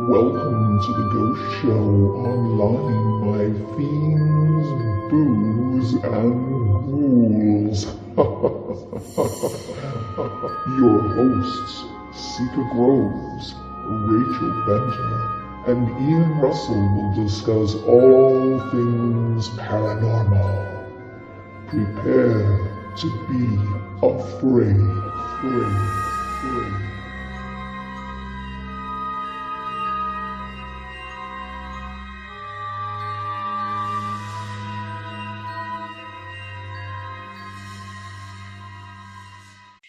Welcome to the Ghost Show online, my fiends, booze, and ghouls. Your hosts, Seika Groves, Rachel Benter, and Ian Russell will discuss all things paranormal. Prepare to be afraid.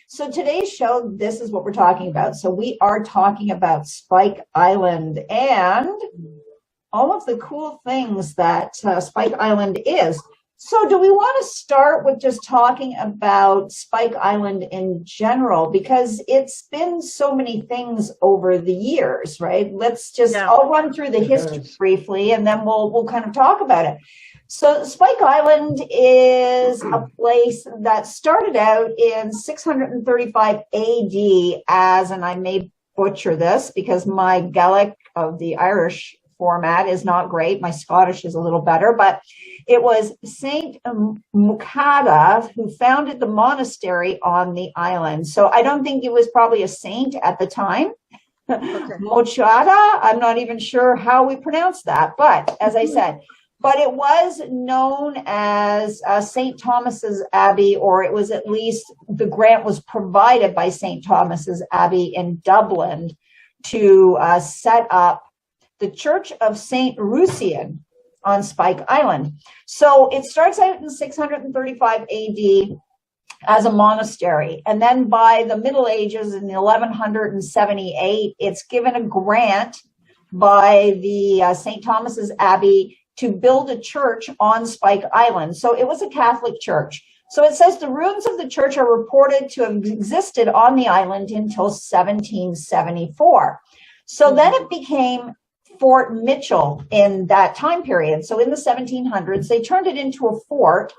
So today's show, this is what we're talking about. So we are talking about Spike Island and all of the cool things that Spike Island is. So do we want to start with just talking about Spike Island in general? Because it's been so many things over the years, right? I'll run through the history briefly and then we'll kind of talk about it. So Spike Island is a place that started out in 635 AD as, and I may butcher this because my Gaelic of the Irish format is not great. My Scottish is a little better, but it was Saint Mucada who founded the monastery on the island. So I don't think he was probably a saint at the time. Okay. Mochada, I'm not even sure how we pronounce that, but as I said, but it was known as St. Thomas's Abbey, or it was at least the grant was provided by St. Thomas's Abbey in Dublin to set up the Church of St. Rucian on Spike Island. So it starts out in 635 AD as a monastery. And then by the Middle Ages in 1178, it's given a grant by the St. Thomas's Abbey to build a church on Spike Island. So it was a Catholic church. So it says the ruins of the church are reported to have existed on the island until 1774. So then it became Fort Mitchell in that time period. So in the 1700s, they turned it into a fort,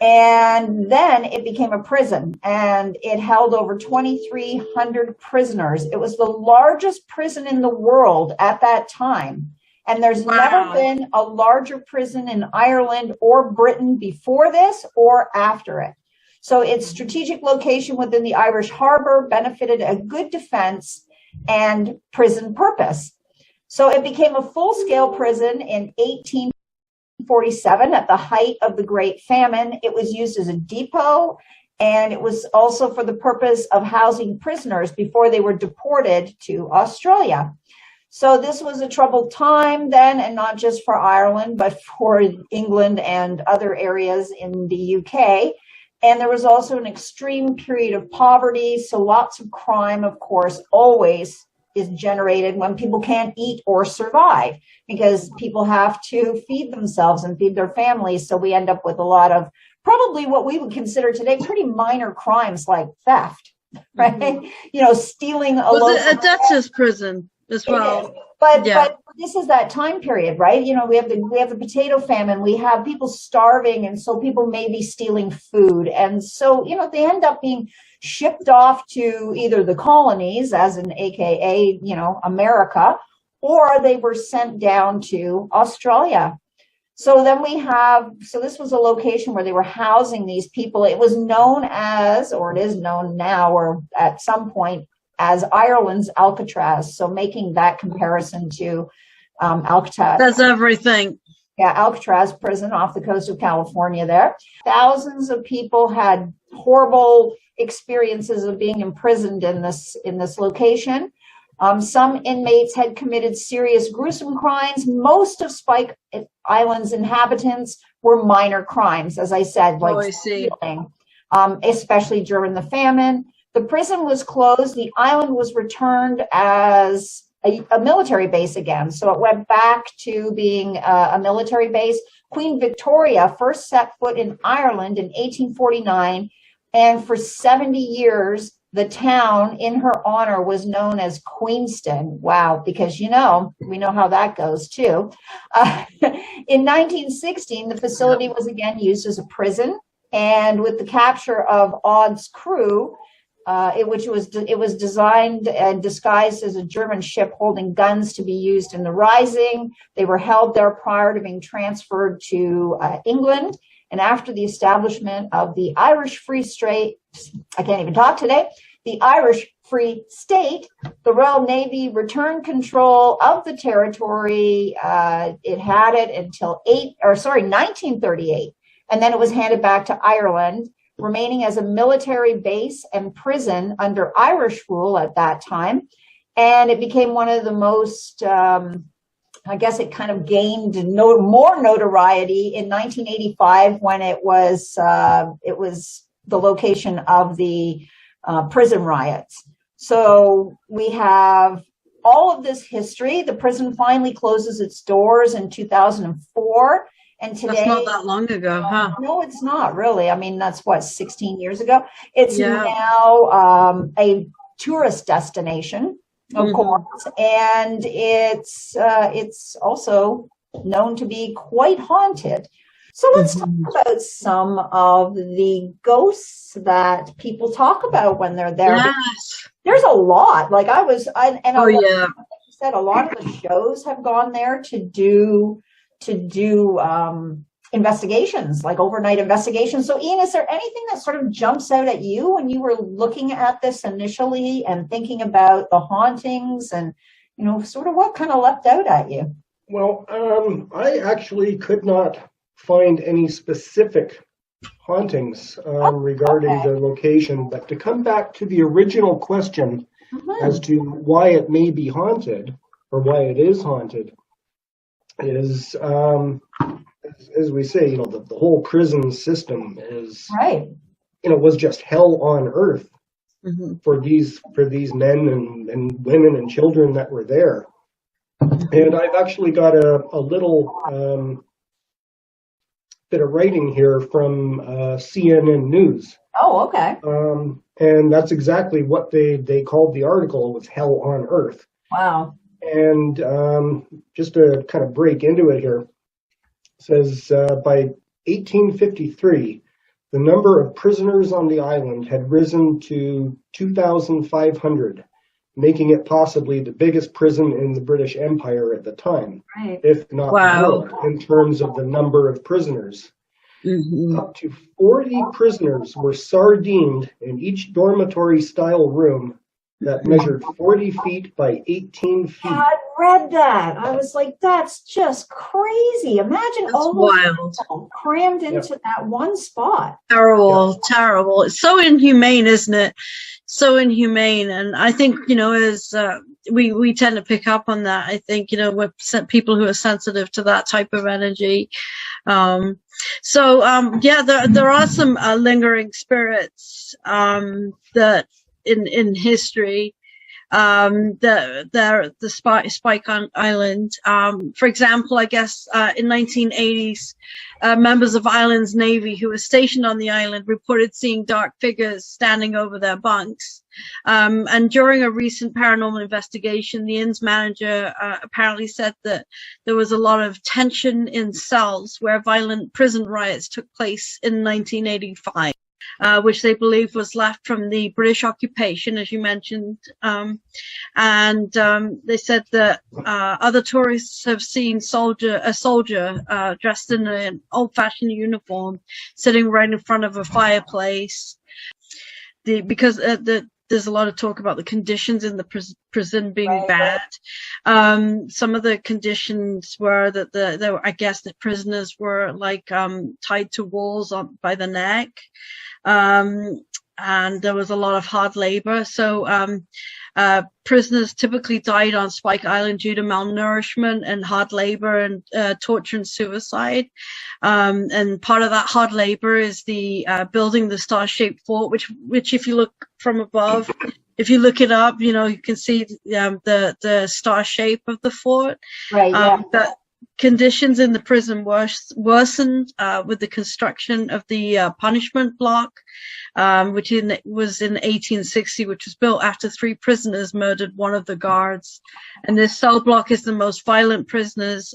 and then it became a prison, and it held over 2,300 prisoners. It was the largest prison in the world at that time. And there's never been a larger prison in Ireland or Britain before this or after it. So its strategic location within the Irish harbor benefited a good defense and prison purpose. So it became a full-scale prison in 1847 at the height of the Great Famine. It was used as a depot, and it was also for the purpose of housing prisoners before they were deported to Australia. So this was a troubled time then, and not just for Ireland, but for England and other areas in the UK. And there was also an extreme period of poverty. So lots of crime, of course, always is generated when people can't eat or survive, because people have to feed themselves and feed their families. So we end up with a lot of probably what we would consider today pretty minor crimes like theft, right? Mm-hmm. You know, stealing a loaf. Was it a debtor's prison as well? But this is that time period, right? You know, we have the potato famine, we have people starving, and so people may be stealing food. And so, you know, they end up being shipped off to either the colonies, as in AKA, you know, America, or they were sent down to Australia. So then so this was a location where they were housing these people. It was known as, or it is known now, or at some point, as Ireland's Alcatraz. So making that comparison to Alcatraz. That's everything. Yeah, Alcatraz prison off the coast of California there. Thousands of people had horrible experiences of being imprisoned in this location. Some inmates had committed serious, gruesome crimes. Most of Spike Island's inhabitants were minor crimes, as I said, like stealing, especially during the famine. The prison was closed. The island was returned as a military base again. So it went back to being a military base. Queen Victoria first set foot in Ireland in 1849, and for 70 years, the town in her honor was known as Queenston. Wow, because, you know, we know how that goes too. In 1916, the facility was again used as a prison, and with the capture of Odd's crew, it was designed and disguised as a German ship holding guns to be used in the Rising. They were held there prior to being transferred to England. And after the establishment of the Irish Free State, I can't even talk today, the Irish Free State, the Royal Navy returned control of the territory. It had it until 1938, and then it was handed back to Ireland, remaining as a military base and prison under Irish rule at that time. And it became one of the most, I guess it kind of gained more notoriety in 1985 when it was the location of the prison riots. So we have all of this history. The prison finally closes its doors in 2004. And today, that's not that long ago, huh? No, it's not really. I mean, that's what, 16 years ago. It's now a tourist destination, of course, and it's also known to be quite haunted. So let's talk about some of the ghosts that people talk about when they're there. Yes. There's a lot. Like like you said, a lot of the shows have gone there to do investigations, like overnight investigations. So Ian, is there anything that sort of jumps out at you when you were looking at this initially and thinking about the hauntings and, sort of what kind of leapt out at you? Well, I actually could not find any specific hauntings regarding the location, but to come back to the original question as to why it may be haunted or why it is haunted is, as we say, the whole prison system is right. Was just hell on earth for these men and women and children that were there. And I've actually got a little bit of writing here from CNN News. Oh, okay. And that's exactly what they called the article, was Hell on Earth. Wow. And just to kind of break into it here, it says by 1853, the number of prisoners on the island had risen to 2,500, making it possibly the biggest prison in the British Empire at the time, if not more, in terms of the number of prisoners. Up to 40 prisoners were sardined in each dormitory-style room that measured 40 feet by 18 feet. I read that. I was like, that's just crazy. Imagine all those people crammed into that one spot. Terrible. It's so inhumane, isn't it? So inhumane. And I think, as we tend to pick up on that. I think, with people who are sensitive to that type of energy. There are some lingering spirits that in history, the Spike Island. For example, I guess in 1980s, members of Ireland's Navy who were stationed on the island reported seeing dark figures standing over their bunks. And during a recent paranormal investigation, the inn's manager apparently said that there was a lot of tension in cells where violent prison riots took place in 1985. Which they believe was left from the British occupation, as you mentioned. They said that other tourists have seen a soldier dressed in an old-fashioned uniform sitting right in front of a fireplace. Because there's a lot of talk about the conditions in the prison being bad. Some of the conditions were that I guess the prisoners were tied to walls by the neck. And there was a lot of hard labor. So prisoners typically died on Spike Island due to malnourishment and hard labor and torture and suicide. And part of that hard labor is the building the star-shaped fort, which if you look from above, if you look it up, you can see the star shape of the fort. Right. But conditions in the prison worsened with the construction of the punishment block, which was in 1860, which was built after 3 prisoners murdered one of the guards. And this cell block is the most violent prisoners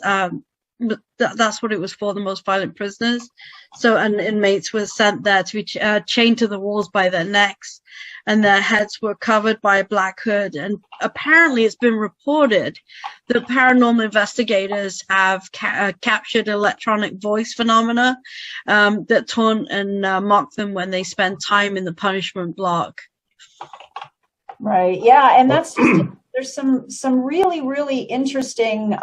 but that's what it was for, the most violent prisoners. So, and inmates were sent there to be chained to the walls by their necks, and their heads were covered by a black hood. And apparently it's been reported that paranormal investigators have captured electronic voice phenomena that taunt and mock them when they spend time in the punishment block. Right. Yeah. And that's just, there's some really, really interesting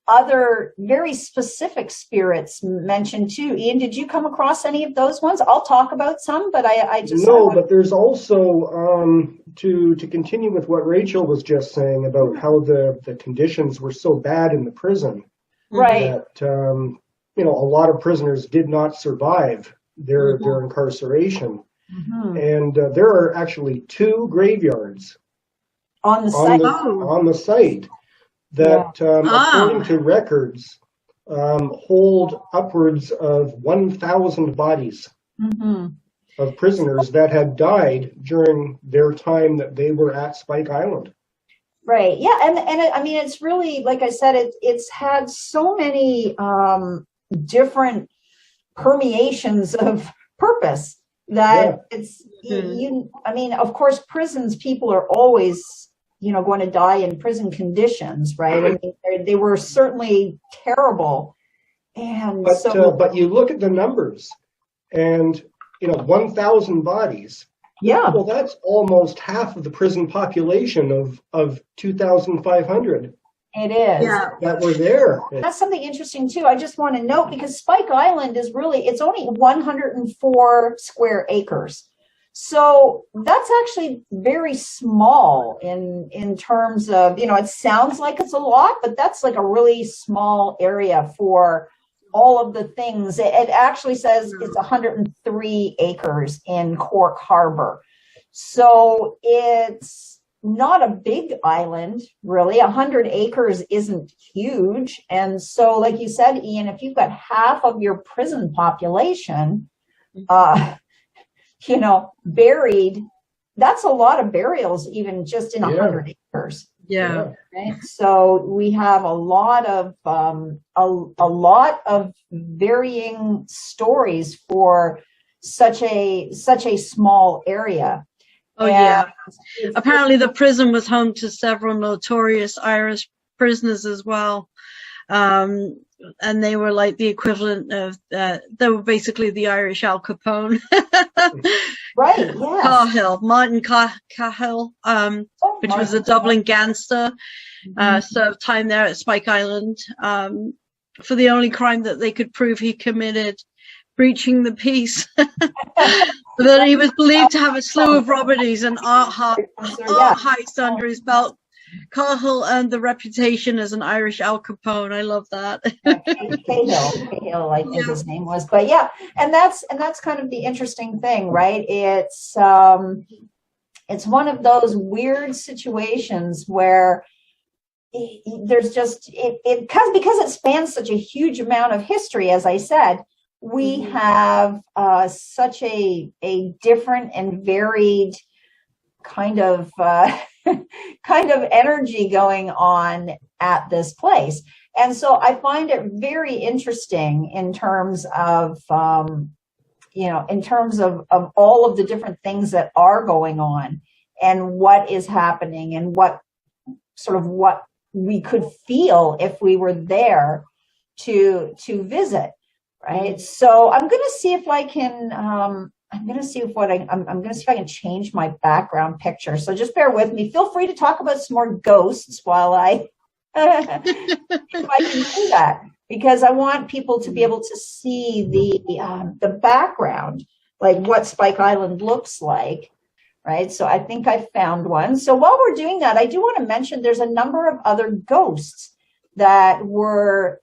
other very specific spirits mentioned too. Ian, did you come across any of those ones? I'll talk about some, but I just no. But there's also to continue with what Rachel was just saying about how the conditions were so bad in the prison, right? That a lot of prisoners did not survive their incarceration, and there are actually 2 graveyards on the site. On the site. That, according to records, hold upwards of 1,000 bodies of prisoners that had died during their time that they were at Spike Island. Right. Yeah. And I mean, it's really, like I said, it's had so many different permeations of purpose that it's, I mean, of course, prisons, people are always going to die in prison conditions, right? I mean, they were certainly terrible. And but you look at the numbers, and 1,000 bodies. Yeah. Well, that's almost half of the prison population of 2,500. It is. Yeah. That were there. That's something interesting too. I just want to note, because Spike Island is really, it's only 104 square acres. So that's actually very small in terms of, it sounds like it's a lot, but that's like a really small area for all of the things. It actually says it's 103 acres in Cork Harbor. So it's not a big island, really. 100 acres isn't huge. And so, like you said, Ian, if you've got half of your prison population, buried, that's a lot of burials, even just in 100 acres. Yeah. Right. So we have a lot of varying stories for such a small area. Oh, yeah. Apparently the prison was home to several notorious Irish prisoners as well. And they were like the equivalent of, they were basically the Irish Al Capone. Right, yes. Cahill, Martin Cahill, which was a Dublin gangster, served time there at Spike Island for the only crime that they could prove he committed, breaching the peace. But he was believed to have a slew of robberies and art heists under his belt. Cahill earned the reputation as an Irish Al Capone. I love that. Cahill, I think his name was. But yeah, and that's kind of the interesting thing, right? It's one of those weird situations where there's just because it spans such a huge amount of history, as I said. We have such a different and varied kind of energy going on at this place. And so I find it very interesting in terms of, in terms of all of the different things that are going on and what is happening and what we could feel if we were there to visit. Right. So I'm going to see if I can, I'm going to see if I can change my background picture. So just bear with me. Feel free to talk about some more ghosts while if I can do that, because I want people to be able to see the background, like what Spike Island looks like. Right. So I think I found one. So while we're doing that, I do want to mention there's a number of other ghosts that were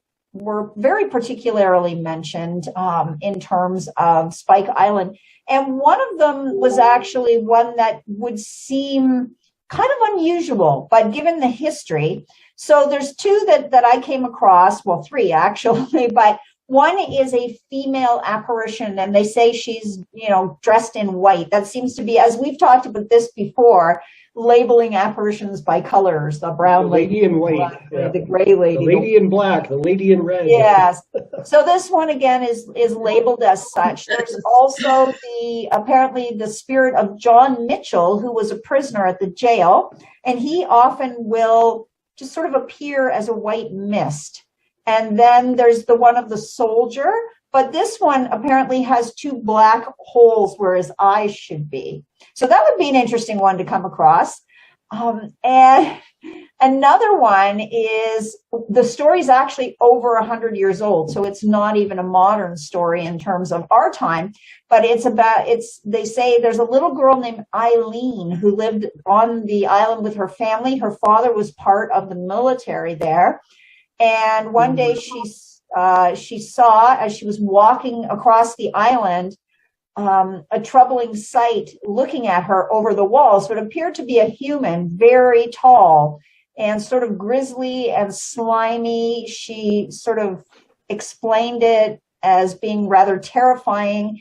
very particularly mentioned in terms of Spike Island. And one of them was actually one that would seem kind of unusual, but given the history. So there's 2 that I came across, well, 3 actually, but one is a female apparition, and they say she's, dressed in white. That seems to be, as we've talked about this before, labeling apparitions by colors, the brown The lady in white, black lady, the gray lady, the lady in black, the lady in red. Yes. So this one again is labeled as such. There's also apparently the spirit of John Mitchell, who was a prisoner at the jail, and he often will just sort of appear as a white mist. And then there's the one of the soldier, but this one apparently has two black holes where his eyes should be. So that would be an interesting one to come across. And another one is, the story's actually over 100 years old, so it's not even a modern story in terms of our time, but they say there's a little girl named Eileen who lived on the island with her family. Her father was part of the military there. And one day she saw, as she was walking across the island, a troubling sight looking at her over the wall. So it appeared to be a human, very tall and sort of grisly and slimy. She sort of explained it as being rather terrifying.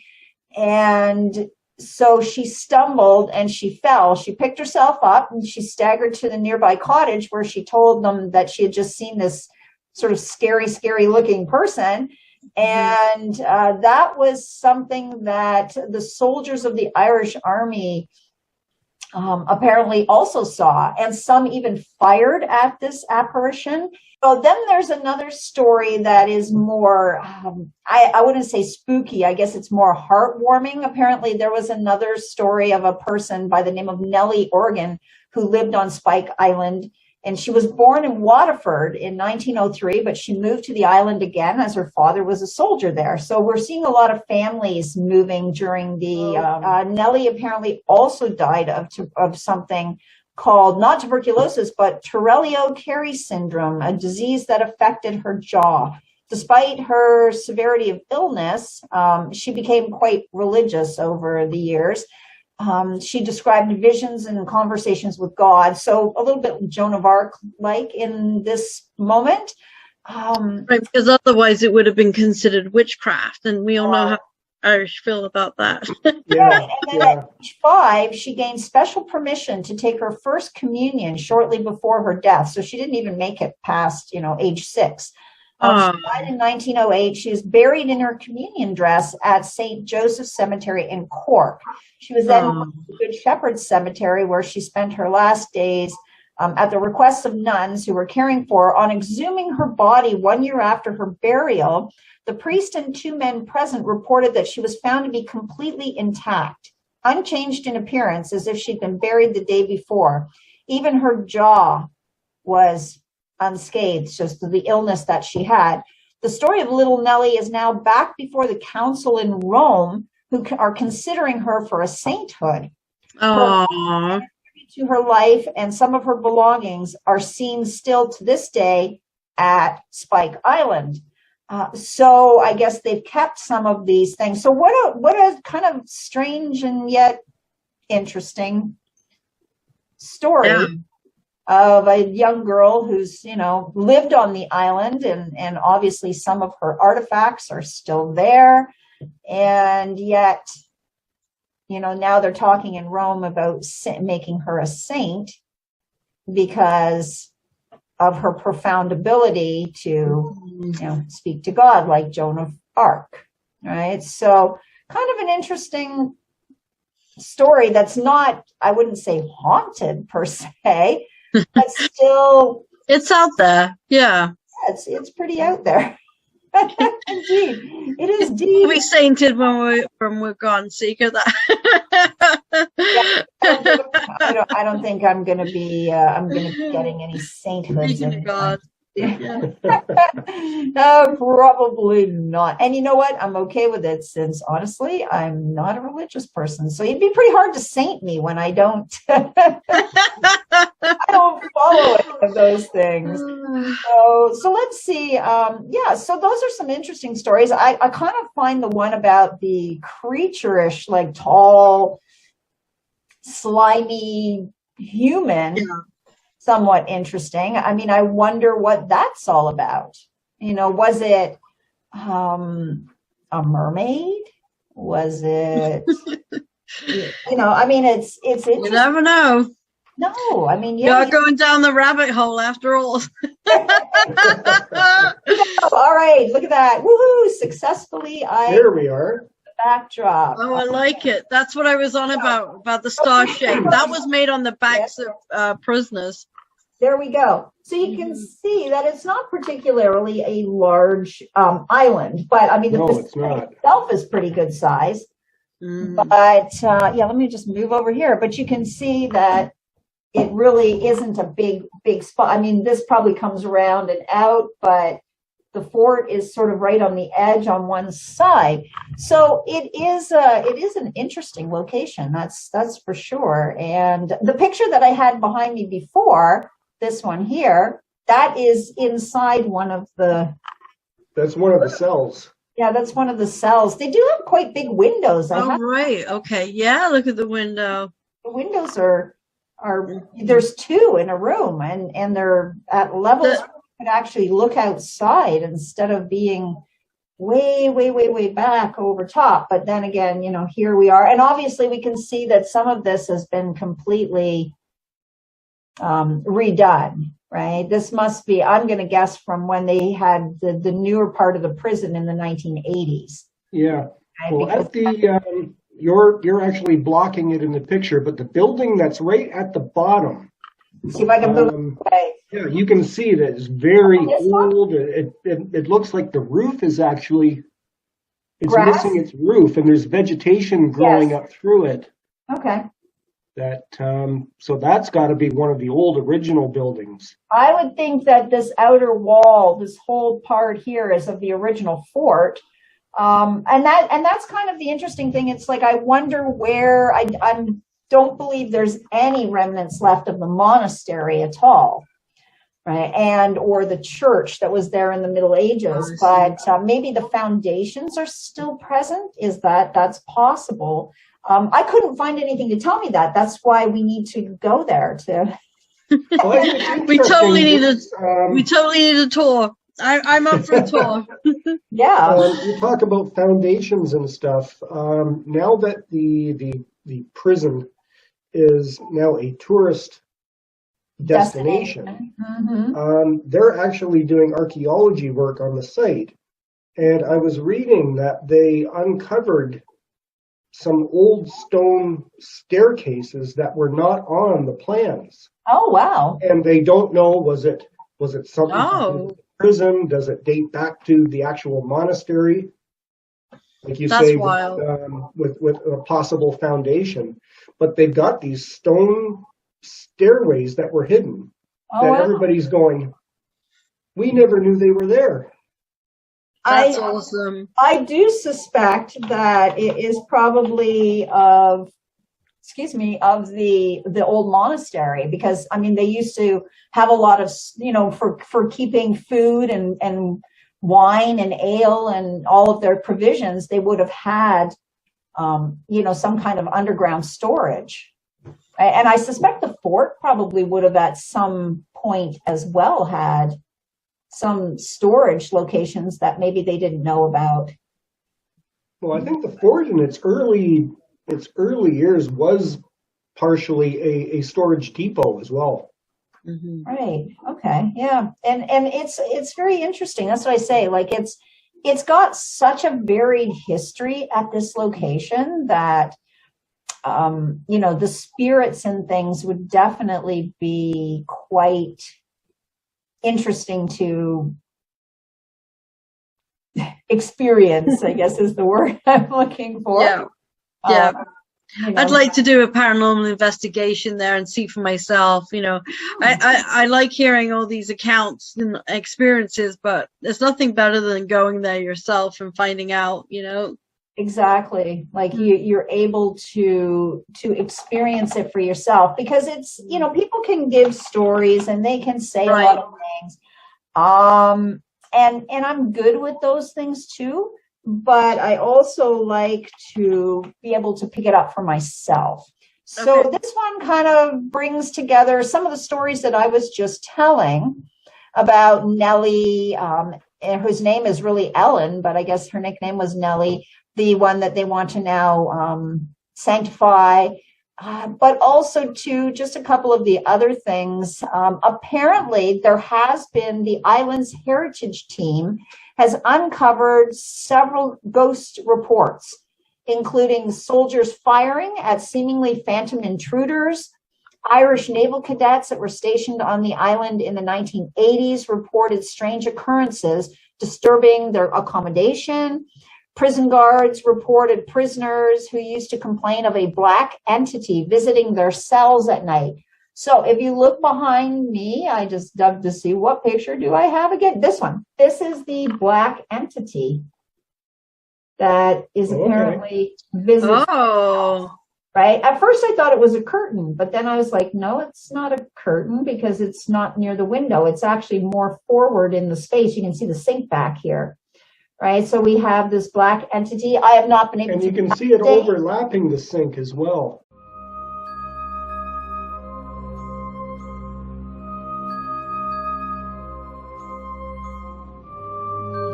And so she stumbled and she fell. She picked herself up and she staggered to the nearby cottage, where she told them that she had just seen this sort of scary looking person. And that was something that the soldiers of the Irish Army apparently also saw, and some even fired at this apparition. So then there's another story that is more, I wouldn't say spooky, I guess it's more heartwarming. Apparently there was another story of a person by the name of Nellie Organ who lived on Spike Island. And she was born in Waterford in 1903, but she moved to the island again as her father was a soldier there. So we're seeing a lot of families moving during the, Nellie apparently also died of something called, not tuberculosis, but Torellio-Carey syndrome, a disease that affected her jaw. Despite her severity of illness, she became quite religious over the years. She described visions and conversations with God. So a little bit Joan of Arc like in this moment. Right, because otherwise it would have been considered witchcraft, and we all know how Irish feel about that. Yeah, and then at age 5, she gained special permission to take her first communion shortly before her death. So she didn't even make it past, age 6. She died in 1908. She was buried in her communion dress at St. Joseph's Cemetery in Cork. She was then moved to Good Shepherd Cemetery, where she spent her last days at the request of nuns who were caring for her. On exhuming her body 1 year after her burial, the priest and 2 men present reported that she was found to be completely intact, unchanged in appearance, as if she'd been buried the day before. Even her jaw was unscathed, just the illness that she had. The story of little Nellie is now back before the council in Rome, who are considering her for a sainthood. To her life and some of her belongings are seen still to this day at Spike Island. So I guess they've kept some of these things. So what a kind of strange and yet interesting story of a young girl who's, lived on the island, and obviously some of her artifacts are still there. And yet, now they're talking in Rome about making her a saint because of her profound ability to, speak to God, like Joan of Arc, right? So kind of an interesting story that's not, I wouldn't say haunted per se, but still, it's out there. Yeah, it's pretty out there. Indeed, it is deep. We'll be sainted when we're gone, Seika. I don't think I'm going to be getting any sainthoods. God. Probably not. And you know what? I'm okay with it, since honestly, I'm not a religious person. So it'd be pretty hard to saint me when I don't I don't follow any of those things. So let's see. So those are some interesting stories. I kind of find the one about the creature-ish, like tall, slimy human somewhat interesting. I mean, I wonder what that's all about. Was it a mermaid? Was it, I mean, it's you never know. No, I mean, You're yeah. going down the rabbit hole after all. All right, look at that. Woohoo! Successfully, There we are. backdrop. Oh, I like it. That's what I was on about the star shape. That was made on the backs of prisoners. There we go. So you can see that it's not particularly a large island, but I mean, the facility itself is pretty good size. But yeah, let me just move over here. But you can see that it really isn't a big spot. I mean, this probably comes around and out, but the fort is sort of right on the edge on one side. So it is an interesting location. That's for sure. And the picture that I had behind me before, this one here, that is inside one of the. That's one of the cells. Yeah, that's one of the cells. They do have quite big windows. Right. Okay. Yeah. Look at the window. The windows are there's two in a room, and they're at levels where you could actually look outside instead of being way back over top. But then again, here we are, and obviously we can see that some of this has been completely redone. Right. This must be, I'm going to guess, from when they had the newer part of the prison in the 1980s. Yeah. Right? Well, at the you're actually blocking it in the picture, but the building that's right at the bottom. See if I can move it away. Yeah, you can see that it's very old. It looks like the roof is actually missing its roof, and there's vegetation growing up through it. Okay. That so that's got to be one of the old original buildings. I would think that this outer wall, this whole part here, is of the original fort, and that's kind of the interesting thing. It's like I wonder where I don't believe there's any remnants left of the monastery at all, right? And or the church that was there in the Middle Ages, but maybe the foundations are still present. That's possible? I couldn't find anything to tell me that. That's why we need to go there to. We totally need a tour. I'm up for a tour. Yeah. You talk about foundations and stuff. Now that the prison is now a tourist destination, they're actually doing archaeology work on the site. And I was reading that they uncovered some old stone staircases that were not on the plans. Oh, wow. And they don't know, was it something to do with the prison? Does it date back to the actual monastery? Like you say, with a possible foundation. But they've got these stone stairways that were hidden. Everybody's going, we never knew they were there. That's awesome. I do suspect that it is probably of the old monastery, because I mean they used to have a lot of for keeping food and wine and ale and all of their provisions. They would have had some kind of underground storage, and I suspect the fort probably would have at some point as well had some storage locations that maybe they didn't know about. Well, I think the fort in its early years was partially a storage depot as well. Mm-hmm. Right. Okay. Yeah. And it's very interesting. That's what I say. Like it's got such a varied history at this location that the spirits and things would definitely be quite interesting to experience, I guess is the word I'm looking for. Yeah. I'd like to do a paranormal investigation there and see for myself. I like hearing all these accounts and experiences, but there's nothing better than going there yourself and finding out, Exactly. Like you're able to experience it for yourself, because it's, people can give stories and they can say a lot of things. And I'm good with those things too, but I also like to be able to pick it up for myself. So this one kind of brings together some of the stories that I was just telling about Nellie, whose name is really Ellen, but I guess her nickname was Nellie, the one that they want to now sanctify. but also to just a couple of the other things. Apparently, there has been the island's heritage team has uncovered several ghost reports, including soldiers firing at seemingly phantom intruders. Irish naval cadets that were stationed on the island in the 1980s reported strange occurrences disturbing their accommodation. Prison guards reported prisoners who used to complain of a black entity visiting their cells at night. So if you look behind me, I just dug to see what picture do I have again. This one. This is the black entity that is apparently visiting. Oh. Right? At first I thought it was a curtain, but then I was like, no, it's not a curtain because it's not near the window. It's actually more forward in the space. You can see the sink back here. Right? So we have this black entity. I have not been able to. And you can see it overlapping the sink as well.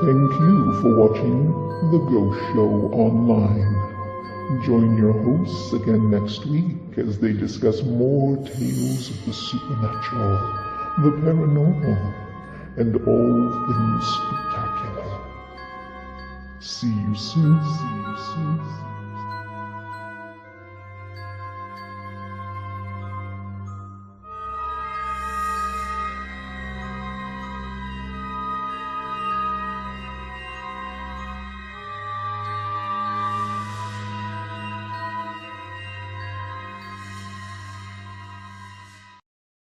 Thank you for watching The Ghost Show Online. Join your hosts again next week as they discuss more tales of the supernatural, the paranormal, and all things spectacular. See you soon.